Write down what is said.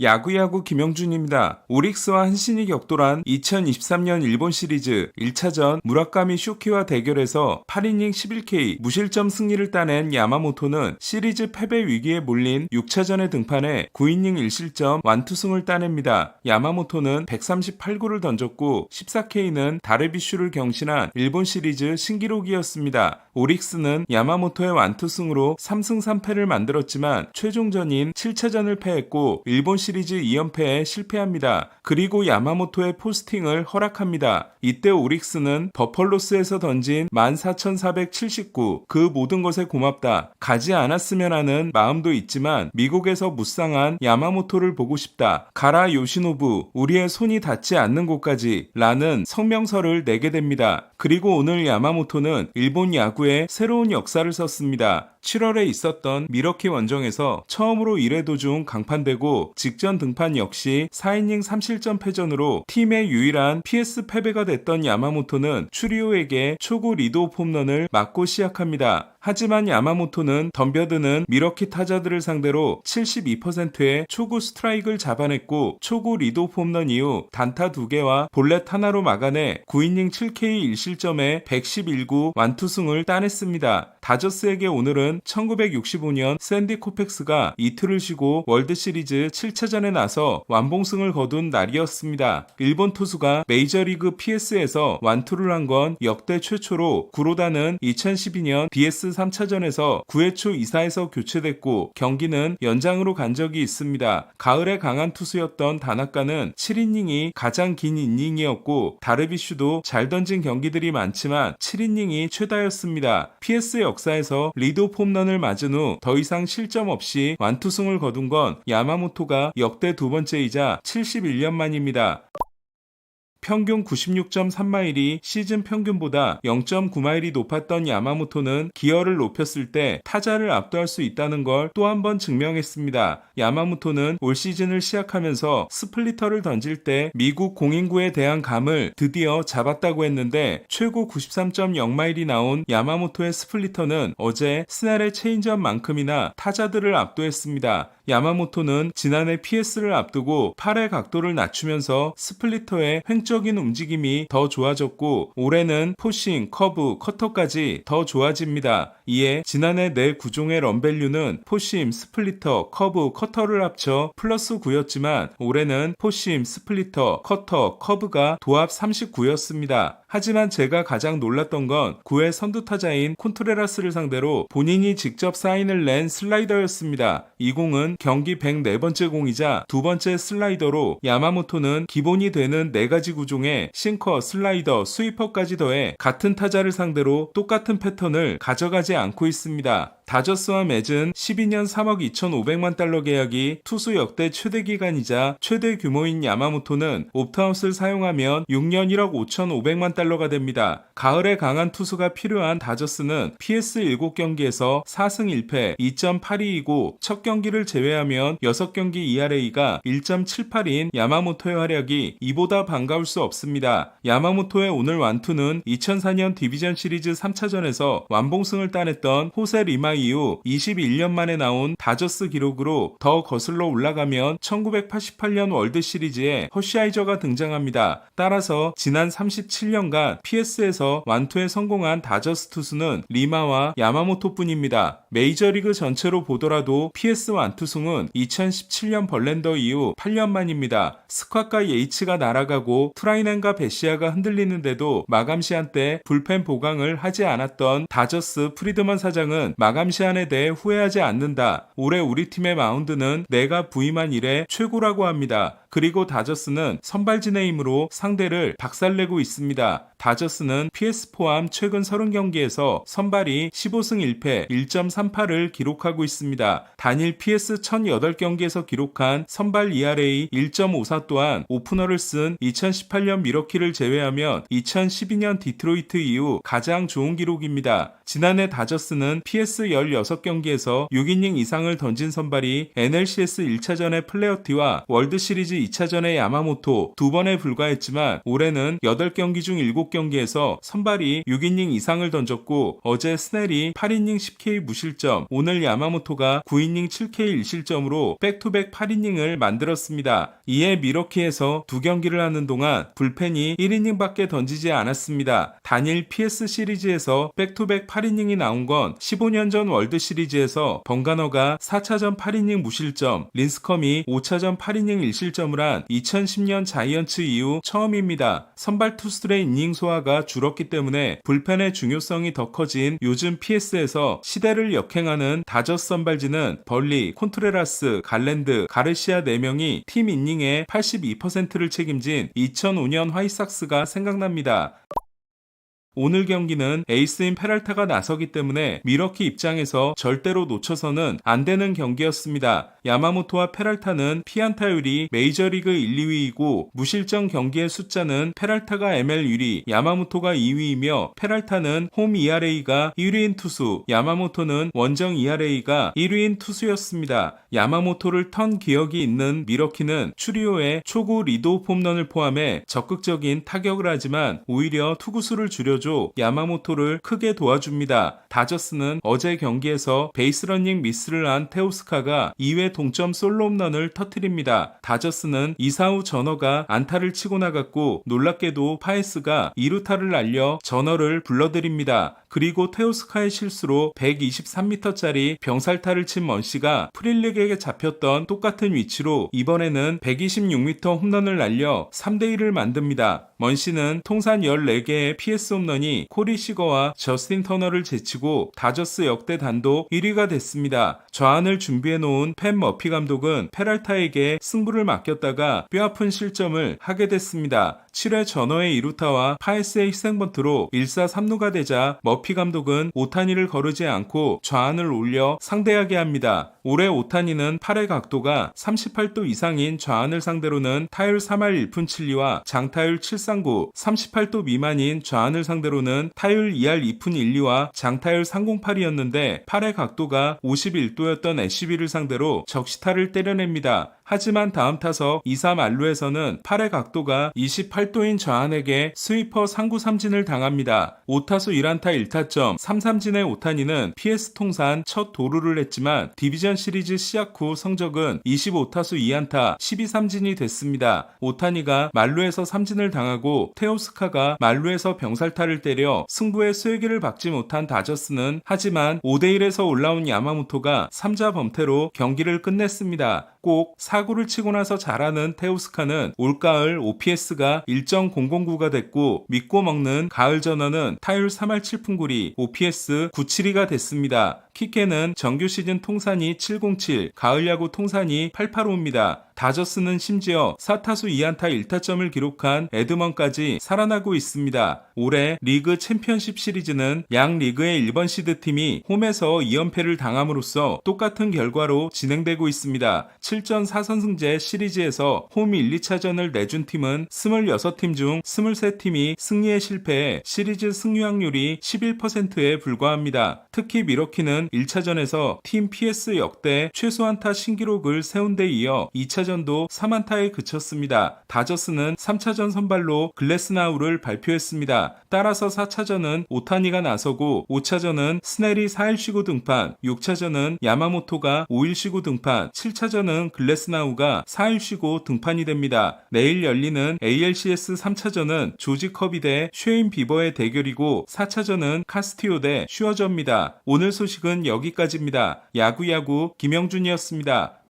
야구야구 김영준입니다. 오릭스와 한신이 격돌한 2023년 일본 시리즈 1차전 무라카미 쇼키와 대결에서 8이닝 11K 무실점 승리를 따낸 야마모토는 시리즈 패배 위기에 몰린 6차전에 등판해 9이닝 1실점 완투승을 따냅니다. 야마모토는 138구를 던졌고 14K는 다르비슈를 경신한 일본 시리즈 신기록이었습니다. 오릭스는 야마모토의 완투승으로 3승 3패를 만들었지만 최종전인 7차전을 패했고 일본 시리즈 2연패에 실패합니다. 그리고 야마모토의 포스팅을 허락합니다. 이때 오릭스는 버펄로스에서 던진 14,479 그 모든 것에 고맙다. 가지 않았으면 하는 마음도 있지만 미국에서 무쌍한 야마모토를 보고 싶다. 가라 요시노부 우리의 손이 닿지 않는 곳까지 라는 성명서를 내게 됩니다. 그리고 오늘 야마모토는 일본 야구에 새로운 역사를 썼습니다. 7월에 있었던 미러키 원정에서 처음으로 1회 도중 강판되고 직전 등판 역시 4이닝 3실점 패전으로 팀의 유일한 PS 패배가 됐던 야마모토는 추리오에게 초구 리드오프 홈런을 맞고 시작합니다. 하지만 야마모토는 덤벼드는 미러키 타자들을 상대로 72%의 초구 스트라이크를 잡아냈고 초구 리드오프 홈런 이후 단타 2개와 볼넷 하나로 막아내 9이닝 7K 1실점에 111구 완투승을 따냈습니다. 다저스에게 오늘은 1965년 샌디 코펙스가 이틀을 쉬고 월드시리즈 7차전에 나서 완봉승을 거둔 날이었습니다. 일본 투수가 메이저리그 PS에서 완투를 한 건 역대 최초로 구로다는 2012년 DS 3차전에서 9회 초 2사에서 교체됐고 경기는 연장으로 간 적이 있습니다. 가을에 강한 투수였던 다나카는 7이닝이 가장 긴 이닝이었고 다르비슈도 잘 던진 경기들이 많지만 7이닝이 최다였습니다. PS 역사에서 리드오프 홈런을 맞은 후 더 이상 실점 없이 완투승을 거둔 건 야마모토가 역대 두 번째이자 71년 만입니다. 평균 96.3마일이 시즌 평균보다 0.9마일이 높았던 야마모토는 기어를 높였을 때 타자를 압도할 수 있다는 걸 또 한 번 증명했습니다. 야마모토는 올 시즌을 시작하면서 스플리터를 던질 때 미국 공인구에 대한 감을 드디어 잡았다고 했는데 최고 93.0마일이 나온 야마모토의 스플리터는 어제 스날의 체인지업만큼이나 타자들을 압도했습니다. 야마모토는 지난해 PS를 앞두고 팔의 각도를 낮추면서 스플리터의 횡적인 움직임이 더 좋아졌고 올해는 포싱, 커브, 커터까지 더 좋아집니다. 이에 지난해 네 구종의 런밸류는 포심, 스플리터, 커브, 커터를 합쳐 플러스 9였지만 올해는 포심, 스플리터, 커터, 커브가 도합 39였습니다. 하지만 제가 가장 놀랐던 건 9회 선두타자인 콘트레라스를 상대로 본인이 직접 사인을 낸 슬라이더였습니다. 이 공은 경기 104번째 공이자 두 번째 슬라이더로 야마모토는 기본이 되는 4가지 구종에 싱커, 슬라이더, 스위퍼까지 더해 같은 타자를 상대로 똑같은 패턴을 가져가지 않고 있습니다. 다저스와 맺은 12년 3억 2,500만 달러 계약이 투수 역대 최대 기간이자 최대 규모인 야마모토는 옵트아웃을 사용하면 6년 1억 5,500만 달러가 됩니다. 가을에 강한 투수가 필요한 다저스는 PS 7경기에서 4승 1패 2.82이고 첫 경기를 제외하면 6경기 ERA가 1.78인 야마모토의 활약이 이보다 반가울 수 없습니다. 야마모토의 오늘 완투는 2004년 디비전 시리즈 3차전에서 완봉승을 따냈던 호세 리마 이후 21년 만에 나온 다저스 기록으로 더 거슬러 올라가면 1988년 월드 시리즈에 허시아이저가 등장합니다. 따라서 지난 37년간 PS에서 완투에 성공한 다저스 투수는 리마와 야마모토뿐입니다. 메이저리그 전체로 보더라도 PS 완투승은 2017년 벌랜더 이후 8년 만입니다. 스쿼트과 예이츠가 날아가고 트라이넨과 베시아가 흔들리는데도 마감 시한 때 불펜 보강을 하지 않았던 다저스 프리드먼 사장은 마감 시한에 대해 후회하지 않는다. 올해 우리 팀의 마운드는 내가 부임한 이래 최고라고 합니다. 그리고 다저스는 선발진의 힘으로 상대를 박살내고 있습니다. 다저스는 PS 포함 최근 30경기에서 선발이 15승 1패 1.38을 기록하고 있습니다. 단일 PS 1008경기에서 기록한 선발 ERA 1.54 또한 오프너를 쓴 2018년 미러키를 제외하면 2012년 디트로이트 이후 가장 좋은 기록입니다. 지난해 다저스는 PS 16경기에서 6이닝 이상을 던진 선발이 NLCS 1차전의 플레어티와 월드시리즈 2차전의 야마모토 2번에 불과했지만 올해는 8경기 중 7경기에서 선발이 6이닝 이상을 던졌고 어제 스넬이 8이닝 10K 무실점, 오늘 야마모토가 9이닝 7K 1실점으로 백투백 8이닝을 만들었습니다. 이에 미러키에서 2경기를 하는 동안 불펜이 1이닝밖에 던지지 않았습니다. 단일 PS 시리즈에서 백투백 8이닝이 나온 건 15년 전 월드 시리즈에서 번가너가 4차전 8이닝 무실점, 린스컴이 5차전 8이닝 1실점을 한 2010년 자이언츠 이후 처음입니다. 선발 투수들의 이닝 소화가 줄었기 때문에 불펜의 중요성이 더 커진 요즘 PS에서 시대를 역행하는 다저스 선발진은 벌리, 콘트레라스, 갈랜드, 가르시아 4명이 팀 이닝의 82%를 책임진 2005년 화이삭스가 생각납니다. 오늘 경기는 에이스인 페랄타가 나서기 때문에 미러키 입장에서 절대로 놓쳐서는 안 되는 경기였습니다. 야마모토와 페랄타는 피안타율이 메이저리그 1, 2위이고 무실점 경기의 숫자는 페랄타가 ML 1위, 야마모토가 2위이며 페랄타는 홈 ERA가 1위인 투수, 야마모토는 원정 ERA가 1위인 투수였습니다. 야마모토를 턴 기억이 있는 미러키는 추리오의 초구 리드오프 홈런을 포함해 적극적인 타격을 하지만 오히려 투구수를 줄여줘 야마모토를 크게 도와줍니다. 다저스는 어제 경기에서 베이스러닝 미스를 한 테오스카가 2회 동점 솔로 홈런을 터뜨립니다. 다저스는 2사 후 전어가 안타를 치고 나갔고 놀랍게도 파에스가 2루타를 날려 전어를 불러들입니다. 그리고 테오스카의 실수로 123m짜리 병살타를 친 먼시가 프릴릭에게 잡혔던 똑같은 위치로 이번에는 126m 홈런을 날려 3대1을 만듭니다. 먼시는 통산 14개의 PS 홈런이 코리 시거와 저스틴 터너를 제치고 다저스 역대 단독 1위가 됐습니다. 좌안을 준비해놓은 팬 머피 감독은 페랄타에게 승부를 맡겼다가 뼈아픈 실점을 하게 됐습니다. 7회 전어의 2루타와 파에스의 희생번트로 1사 3루가 되자 머피 감독은 오타니를 거르지 않고 좌안을 올려 상대하게 합니다. 올해 오타니는 팔의 각도가 38도 이상인 좌안을 상대로는 타율 3할 1푼 7리와 장타율 739, 38도 미만인 좌안을 상대로는 타율 2할 2푼 1리와 장타율 308이었는데 팔의 각도가 51도였던 애쉬비를 상대로 적시타를 때려냅니다. 하지만 다음 타석 2-3 안루에서는 팔의 각도가 28도인 좌안에게 스위퍼 상구 삼진을 당합니다. 5타수 1안타 1타점 3삼진의 오타니는 PS 통산 첫 도루를 했지만 디비전 시리즈 시작 후 성적은 25타수 2안타 12삼진이 됐습니다. 오타니가 만루에서 삼진을 당하고 테오스카가 만루에서 병살타를 때려 승부의 쐐기를 박지 못한 다저스는 하지만 5대1에서 올라온 야마모토가 3자 범퇴로 경기를 끝냈습니다. 꼭 사구를 치고 나서 잘하는 테오스카는 올가을 OPS가 1.009가 됐고 믿고 먹는 가을 전어는 타율 3할 7푼 9리 OPS 972가 됐습니다. 키케는 정규 시즌 통산이 707, 가을 야구 통산이 885입니다. 다저스는 심지어 4타수 2안타 1타점을 기록한 에드먼까지 살아나고 있습니다. 올해 리그 챔피언십 시리즈는 양 리그의 1번 시드 팀이 홈에서 2연패를 당함으로써 똑같은 결과로 진행되고 있습니다. 7전 4선승제 시리즈에서 홈 1, 2차전을 내준 팀은 26팀 중 23팀이 승리에 실패해 시리즈 승리 확률이 11%에 불과합니다. 특히 미러키는 1차전에서 팀 PS 역대 최소안타 신기록을 세운 데 이어 2차전도 3안타에 그쳤습니다. 다저스는 3차전 선발로 글래스나우를 발표했습니다. 따라서 4차전은 오타니가 나서고 5차전은 스넬이 4일 쉬고 등판, 6차전은 야마모토가 5일 쉬고 등판, 7차전은 글래스나우가 4일 쉬고 등판이 됩니다. 내일 열리는 ALCS 3차전은 조지 커비 대 쉐인 비버의 대결이고 4차전은 카스티오 대 슈어저입니다. 오늘 소식은 여기까지입니다. 야구야구 김영준이었습니다.